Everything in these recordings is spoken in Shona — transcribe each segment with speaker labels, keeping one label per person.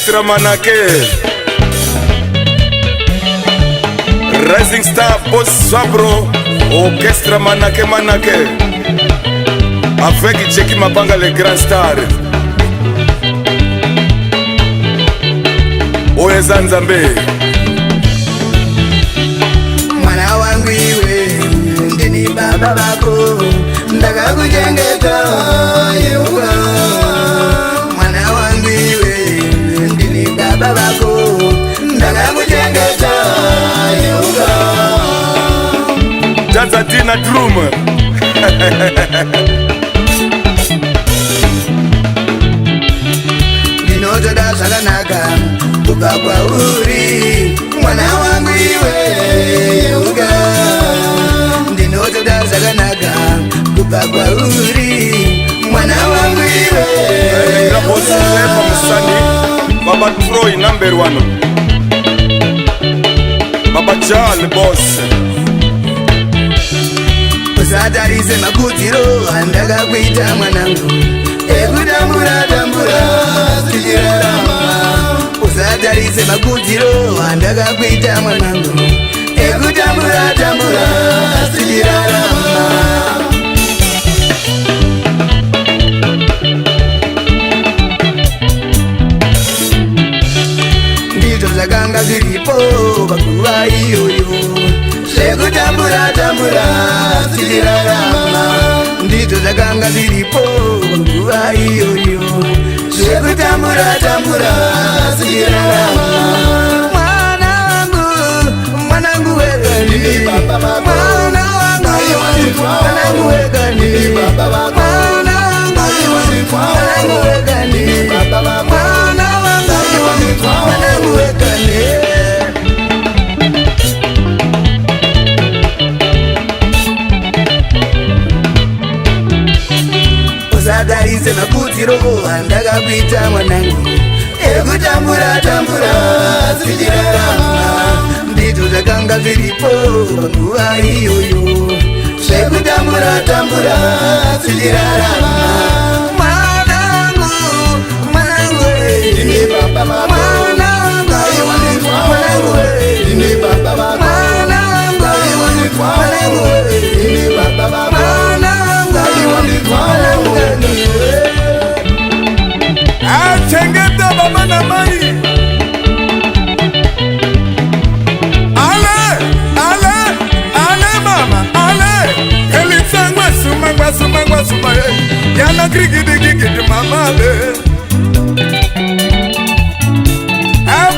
Speaker 1: Orchestra Manake, Rising Star Boss Sabro, Orchestra Manake avec Jackie Mapanga le grand star. Oeza Nzambe.
Speaker 2: Mwana wangu iwe ndini baba bako ndakakujengeta Yehova. Mwana wangu iwe ndini baba bako ndakakujengeta Yehova.
Speaker 1: Jaza Tina Drum.
Speaker 2: Ndinotoda zvakanaka kubva kwauri mwana wangu iwe Yehova. Ndinotoda zvakanaka kubva kwauri mwana wangu iwe
Speaker 1: Baba Troy number 1, Baba Jal boss.
Speaker 2: Usatarise makutiro andakakuita mwanangu ekutambura tambura tichirarama. Usatarise makutiro andakakuita mwanangu ekutambura tambura tichirarama. Ndizvo zvakanga zviripo paguva iyoyo zvekutambura tambura tichirarama. Ndizvo zvakanga zviripo paguva iyoyo zvekutambura tambura tichirarama. Mwana wangu, mwanangu wega ndini baba bako. Mwana wangu, mwanangu wega ndini baba bako. Mwana wangu, mwanangu wega ndini baba bako. Mwana wangu, mwanangu wega ndini. Usatarise makutiro andakakuita mwanangu ekutambura tambura tichirarama. Ndizvo zvakanga zviripo panguva iyoyo zvekutambura tambura tichirarama. Mwanangu, mwanangu ndini baba bako. Mwanangu, mwanangu ndini baba bako. Mwanangu, mwanangu ndini baba bako.
Speaker 1: Achengeta baba na mai. Ale mama, ale. Elisangwa suma ye. Yana krigidi mama le.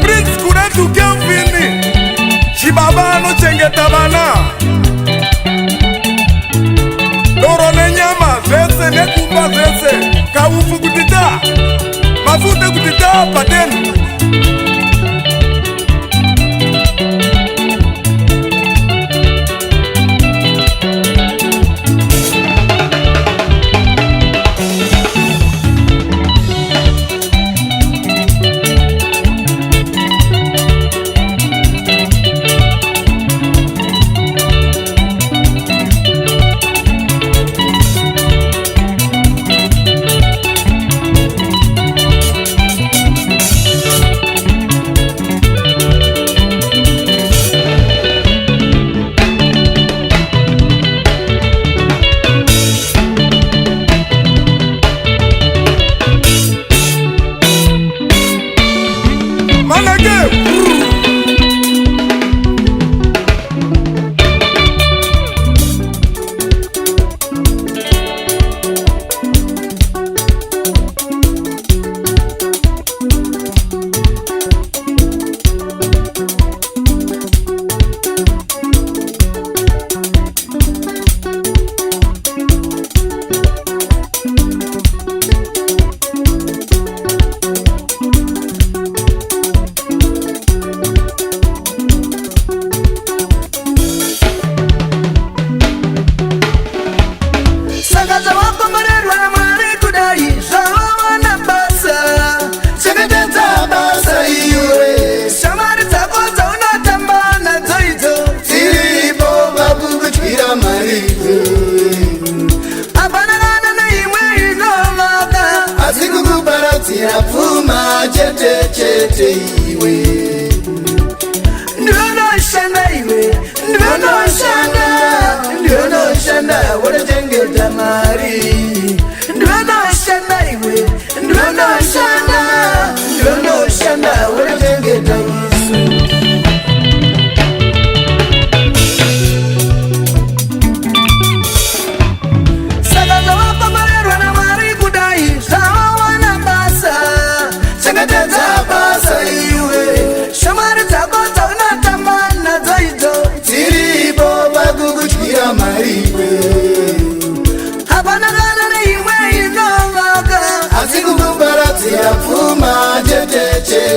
Speaker 1: Prince kuna tukia mfini. Shibaba no chengeta bana. Loro ne nyama vese ne kupa vese. Kawufu kutita. Mafute kutita patenu.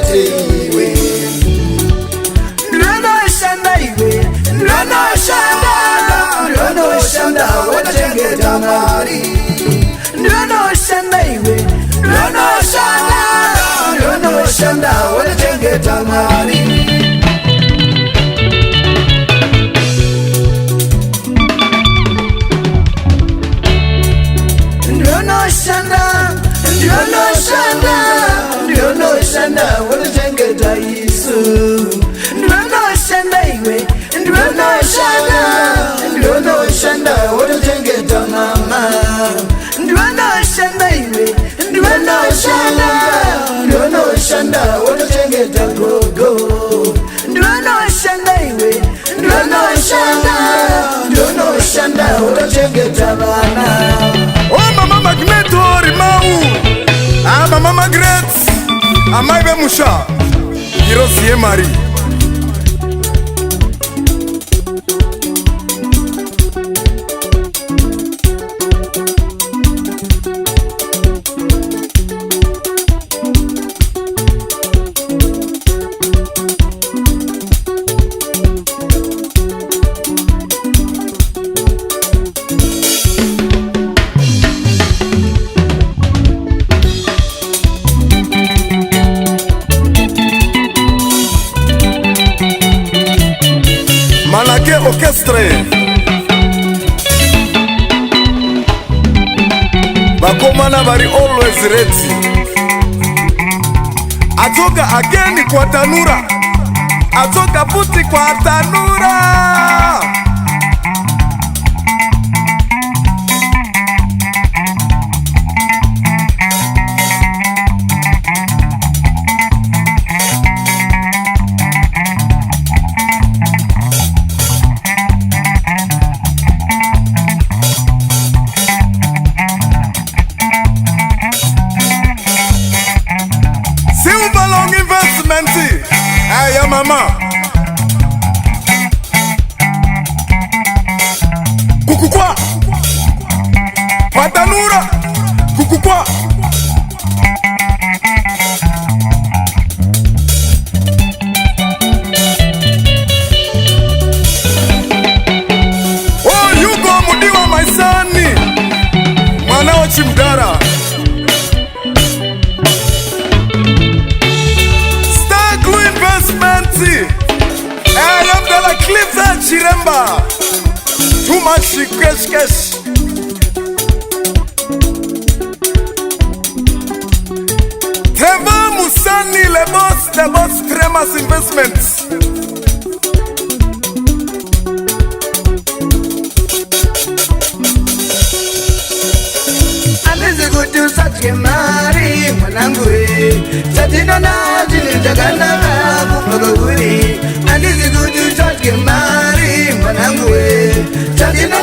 Speaker 2: chete iwe ndinoshanda iwe ndinoshanda wotochengeta mari ndinoshanda iwe ndinoshanda wotochengeta mari ndinoshanda wotochengeta isu ndinoshanda iwe ndinoshanda wotochengeta mama ndinoshanda iwe ndinoshanda wotochengeta gogo ndinoshanda iwe ndinoshanda wotochengeta vana.
Speaker 1: Oh mama Magneto Rimau, mama Magret, amaibe musha, Hirosie Marie. Malake Orchestre Bakomana bari always ready. Atoka ageni kwa tanura, atoka puti kwa tanura. Aya mama Kukukwa Patanura Kukukwa Oh yuko mudiwa maisani Mwana wa Chimdara I am gonna clip that chiremba. Too much cash. Trevor Musani, the boss Tremas Investments.
Speaker 2: And is it good to such a Mari Manangui? Satina Jagana Muguri. And is it good to such a Mari Manangui? Satina